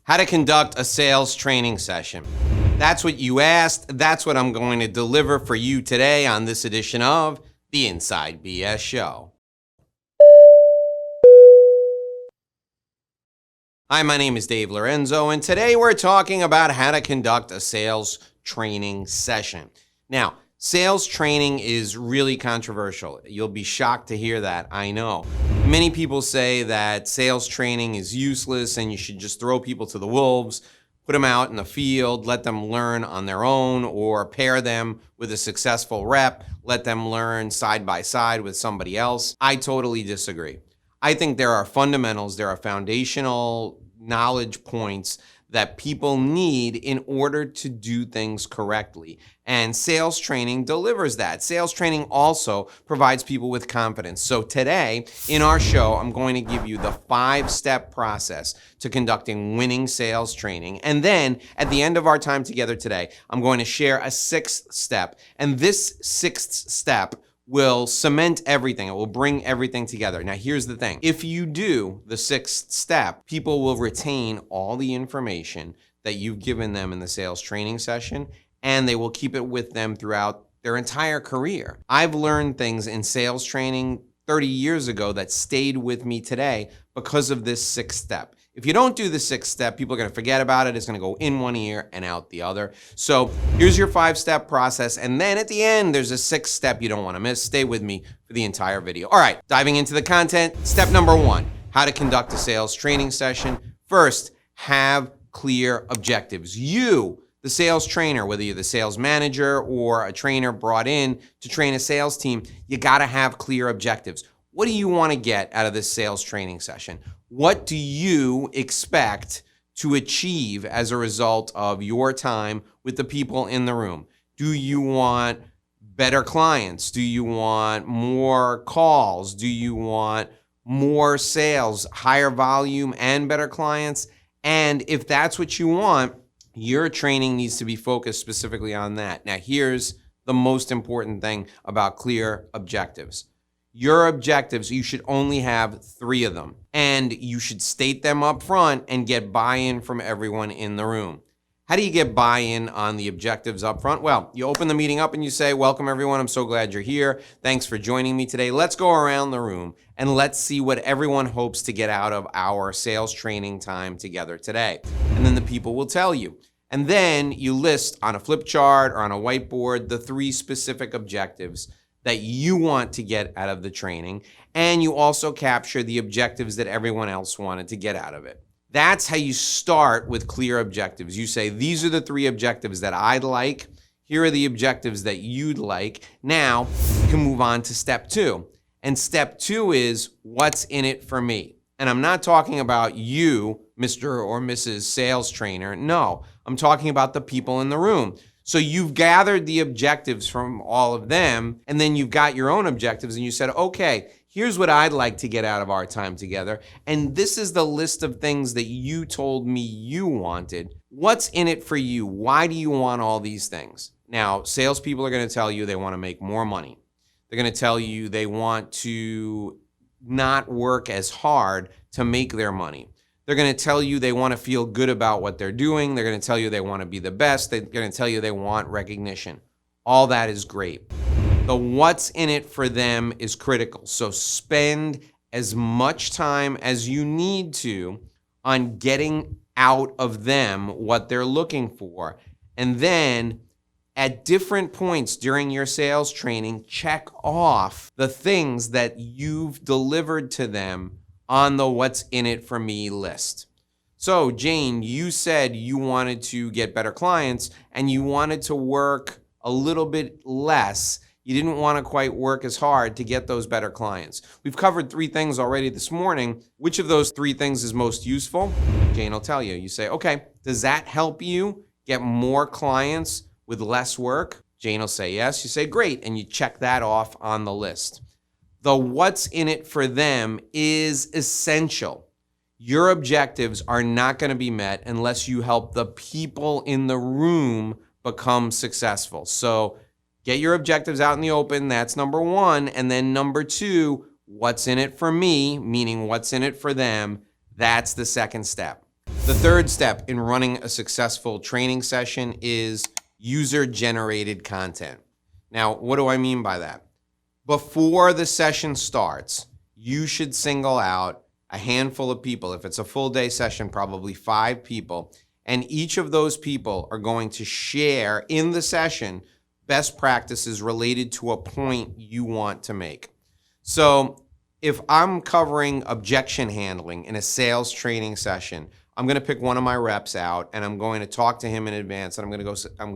How to conduct a sales training session. That's what you asked. That's what I'm going to deliver for you today on this edition of the Inside BS Show. Hi, my name is Dave Lorenzo, and today we're talking about how to conduct a sales training session. Now, sales training is really controversial. You'll be shocked to hear that, I know. Many people say that sales training is useless and you should just throw people to the wolves, put them out in the field, let them learn on their own, or pair them with a successful rep, let them learn side by side with somebody else. I totally disagree. I think there are fundamentals, there are foundational knowledge points that people need in order to do things correctly. And sales training delivers that. Sales training also provides people with confidence. So today in our show, I'm going to give you the 5-step process to conducting winning sales training. And then at the end of our time together today, I'm going to share a 6th step. And this 6th step will cement everything. It will bring everything together. Now, here's the thing. If you do the 6th step, people will retain all the information that you've given them in the sales training session, and they will keep it with them throughout their entire career. I've learned things in sales training 30 years ago that stayed with me today because of this 6th step. If you don't do the 6th step, people are going to forget about it. It's going to go in one ear and out the other. So here's your 5-step process. And then at the end, there's a 6th step you don't want to miss. Stay with me for the entire video. All right, diving into the content. Step number 1, how to conduct a sales training session. First, have clear objectives. You, the sales trainer, whether you're the sales manager or a trainer brought in to train a sales team, you got to have clear objectives. What do you want to get out of this sales training session? What do you expect to achieve as a result of your time with the people in the room? Do you want better clients? Do you want more calls? Do you want more sales, higher volume, and better clients? And if that's what you want, your training needs to be focused specifically on that. Now, here's the most important thing about clear objectives. Your objectives, you should only have 3 of them, and you should state them up front and get buy-in from everyone in the room. How do you get buy-in on the objectives up front? Well, you open the meeting up and you say, welcome everyone, I'm so glad you're here. Thanks for joining me today. Let's go around the room and let's see what everyone hopes to get out of our sales training time together today. And then the people will tell you. And then you list on a flip chart or on a whiteboard the 3 specific objectives that you want to get out of the training, and you also capture the objectives that everyone else wanted to get out of it. That's how you start with clear objectives. You say, these are the 3 objectives that I'd like. Here are the objectives that you'd like. Now, you can move on to step 2. And step 2 is, what's in it for me? And I'm not talking about you, Mr. or Mrs. Sales Trainer. No, I'm talking about the people in the room. So you've gathered the objectives from all of them, and then you've got your own objectives, and you said, okay, here's what I'd like to get out of our time together, and this is the list of things that you told me you wanted. What's in it for you? Why do you want all these things? Now, salespeople are going to tell you they want to make more money. They're going to tell you they want to not work as hard to make their money. They're going to tell you they want to feel good about what they're doing. They're going to tell you they want to be the best. They're going to tell you they want recognition. All that is great. The what's in it for them is critical. So spend as much time as you need to on getting out of them what they're looking for. And then at different points during your sales training, check off the things that you've delivered to them on the what's in it for me list. So Jane, you said you wanted to get better clients and you wanted to work a little bit less. You didn't want to quite work as hard to get those better clients. We've covered 3 things already this morning. Which of those 3 things is most useful? Jane will tell you. You say, okay, does that help you get more clients with less work? Jane will say yes. You say, great, and you check that off on the list. The what's in it for them is essential. Your objectives are not going to be met unless you help the people in the room become successful. So get your objectives out in the open. That's number 1. And then number 2, what's in it for me, meaning what's in it for them. That's the second step. The third step in running a successful training session is user-generated content. Now, what do I mean by that? Before the session starts, you should single out a handful of people. If it's a full day session, probably 5 people, and each of those people are going to share in the session best practices related to a point you want to make. So if I'm covering objection handling in a sales training session, I'm going to pick one of my reps out and I'm going to talk to him in advance, and I'm going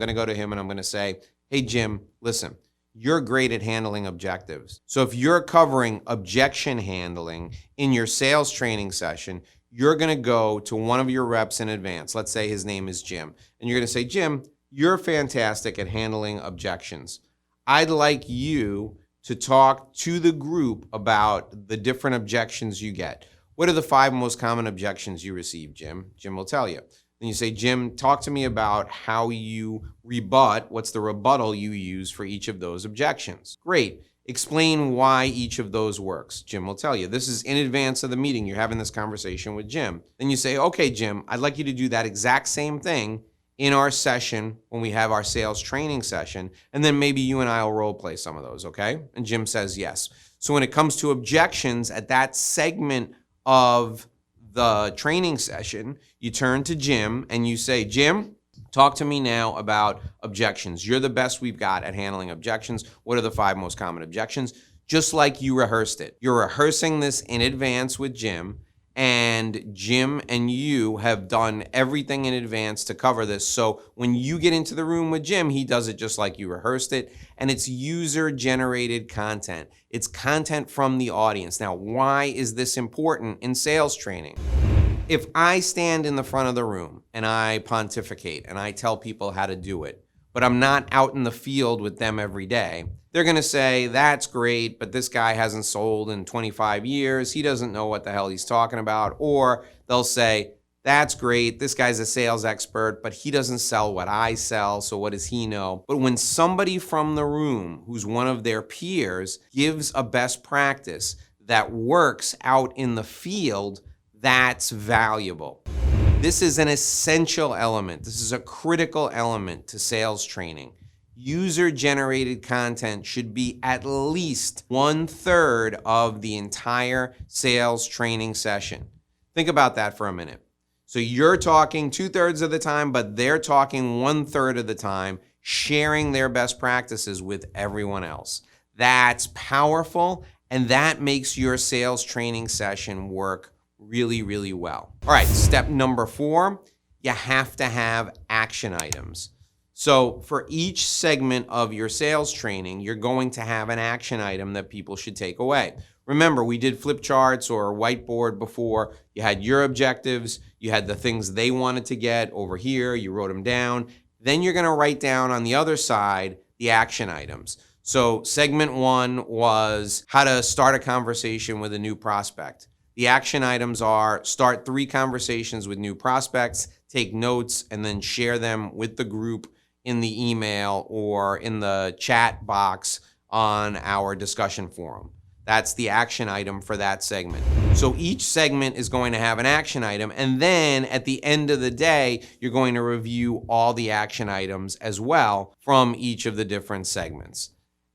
to go to him and I'm going to say, "Hey Jim, listen, you're great at handling objectives. So if you're covering objection handling in your sales training session, you're going to go to one of your reps in advance. Let's say his name is Jim. And you're going to say, Jim, you're fantastic at handling objections. I'd like you to talk to the group about the different objections you get. What are the 5 most common objections you receive, Jim?" Jim will tell you. Then you say, "Jim, talk to me about how you rebut. What's the rebuttal you use for each of those objections?" Great. Explain why each of those works. Jim will tell you. This is in advance of the meeting. You're having this conversation with Jim. Then you say, "Okay, Jim, I'd like you to do that exact same thing in our session when we have our sales training session. And then maybe you and I will role play some of those, okay?" And Jim says yes. So when it comes to objections at that segment of the training session, you turn to Jim and you say, "Jim, talk to me now about objections. You're the best we've got at handling objections. What are the 5 most common objections?" Just like you rehearsed it. You're rehearsing this in advance with Jim, and Jim and you have done everything in advance to cover this. So when you get into the room with Jim, he does it just like you rehearsed it, and it's user-generated content. It's content from the audience. Now, why is this important in sales training? If I stand in the front of the room and I pontificate and I tell people how to do it, but I'm not out in the field with them every day, they're going to say, "That's great, but this guy hasn't sold in 25 years. He doesn't know what the hell he's talking about." Or they'll say, "That's great. This guy's a sales expert, but he doesn't sell what I sell. So what does he know?" But when somebody from the room who's one of their peers gives a best practice that works out in the field, that's valuable. This is an essential element. This is a critical element to sales training. User-generated content should be at least 1/3 of the entire sales training session. Think about that for a minute. So you're talking 2/3 of the time, but they're talking 1/3 of the time, sharing their best practices with everyone else. That's powerful, and that makes your sales training session work really, really well. All right, step number 4, you have to have action items. So for each segment of your sales training, you're going to have an action item that people should take away. Remember, we did flip charts or a whiteboard before. You had your objectives, you had the things they wanted to get over here, you wrote them down. Then you're gonna write down on the other side the action items. So segment 1 was how to start a conversation with a new prospect. The action items are start 3 conversations with new prospects, take notes, and then share them with the group in the email or in the chat box on our discussion forum. That's the action item for that segment. So each segment is going to have an action item, and then at the end of the day, you're going to review all the action items as well from each of the different segments.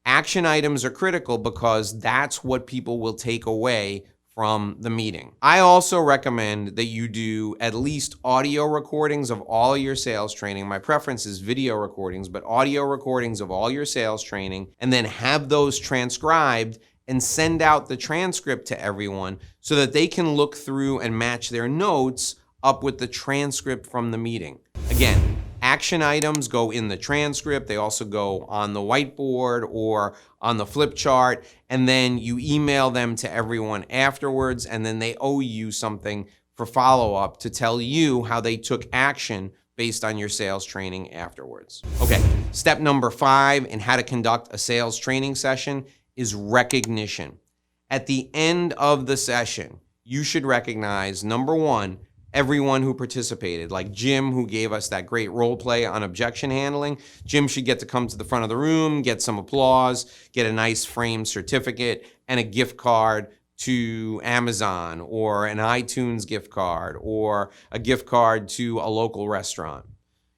Action items are critical because that's what people will take away from the meeting. I also recommend that you do at least audio recordings of all your sales training. My preference is video recordings, but audio recordings of all your sales training, and then have those transcribed and send out the transcript to everyone so that they can look through and match their notes up with the transcript from the meeting. Again, action items go in the transcript. They also go on the whiteboard or on the flip chart, and then you email them to everyone afterwards, and then they owe you something for follow-up to tell you how they took action based on your sales training afterwards. Okay, step number 5 in how to conduct a sales training session is recognition. At the end of the session, you should recognize, number 1, everyone who participated, like Jim, who gave us that great role play on objection handling. Jim should get to come to the front of the room, get some applause, get a nice framed certificate and a gift card to Amazon or an iTunes gift card or a gift card to a local restaurant.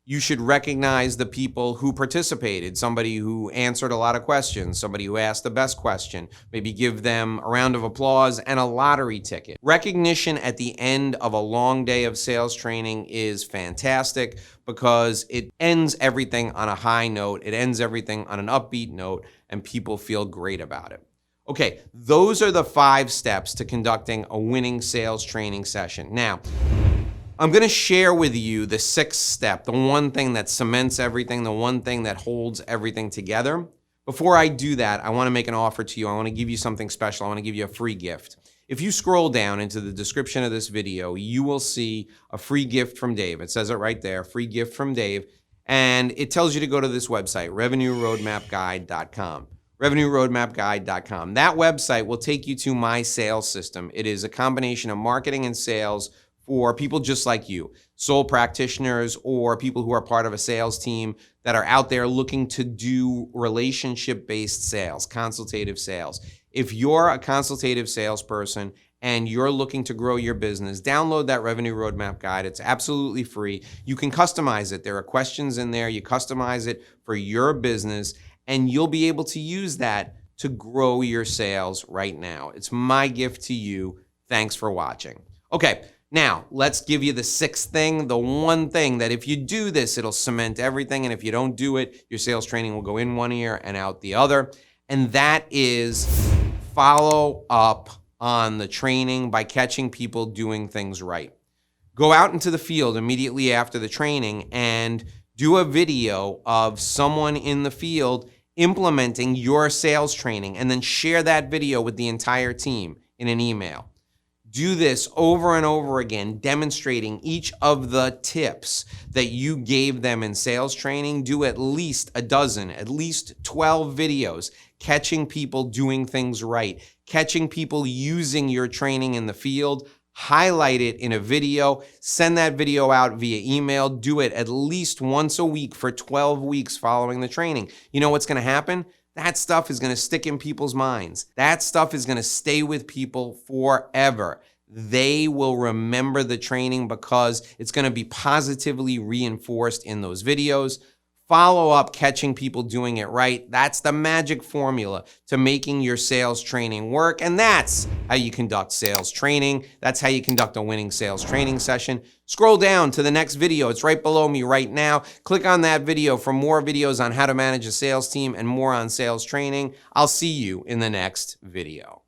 You should recognize the people who participated, somebody who answered a lot of questions, somebody who asked the best question, maybe give them a round of applause and a lottery ticket. Recognition at the end of a long day of sales training is fantastic because it ends everything on a high note, it ends everything on an upbeat note, and people feel great about it. Okay, those are the 5 steps to conducting a winning sales training session. Now, I'm going to share with you the 6th step, the one thing that cements everything, the one thing that holds everything together. Before I do that, I want to make an offer to you. I want to give you something special. I want to give you a free gift. If you scroll down into the description of this video, you will see a free gift from Dave. It says it right there, free gift from Dave. And it tells you to go to this website, revenueroadmapguide.com. revenueroadmapguide.com. That website will take you to my sales system. It is a combination of marketing and sales for people just like you, sole practitioners or people who are part of a sales team that are out there looking to do relationship-based sales, consultative sales. If you're a consultative salesperson and you're looking to grow your business, download that Revenue Roadmap Guide. It's absolutely free. You can customize it. There are questions in there. You customize it for your business, and you'll be able to use that to grow your sales right now. It's my gift to you. Thanks for watching. Okay. Now, let's give you the 6th thing, the one thing that if you do this, it'll cement everything. And if you don't do it, your sales training will go in one ear and out the other. And that is follow up on the training by catching people doing things right. Go out into the field immediately after the training and do a video of someone in the field implementing your sales training, and then share that video with the entire team in an email. Do this over and over again, demonstrating each of the tips that you gave them in sales training. Do at least a dozen, at least 12 videos, catching people doing things right, catching people using your training in the field. Highlight it in a video, send that video out via email. Do it at least once a week for 12 weeks following the training. You know what's going to happen? That stuff is going to stick in people's minds. That stuff is going to stay with people forever. They will remember the training because it's going to be positively reinforced in those videos. Follow up, catching people doing it right. That's the magic formula to making your sales training work. And that's how you conduct sales training. That's how you conduct a winning sales training session. Scroll down to the next video. It's right below me right now. Click on that video for more videos on how to manage a sales team and more on sales training. I'll see you in the next video.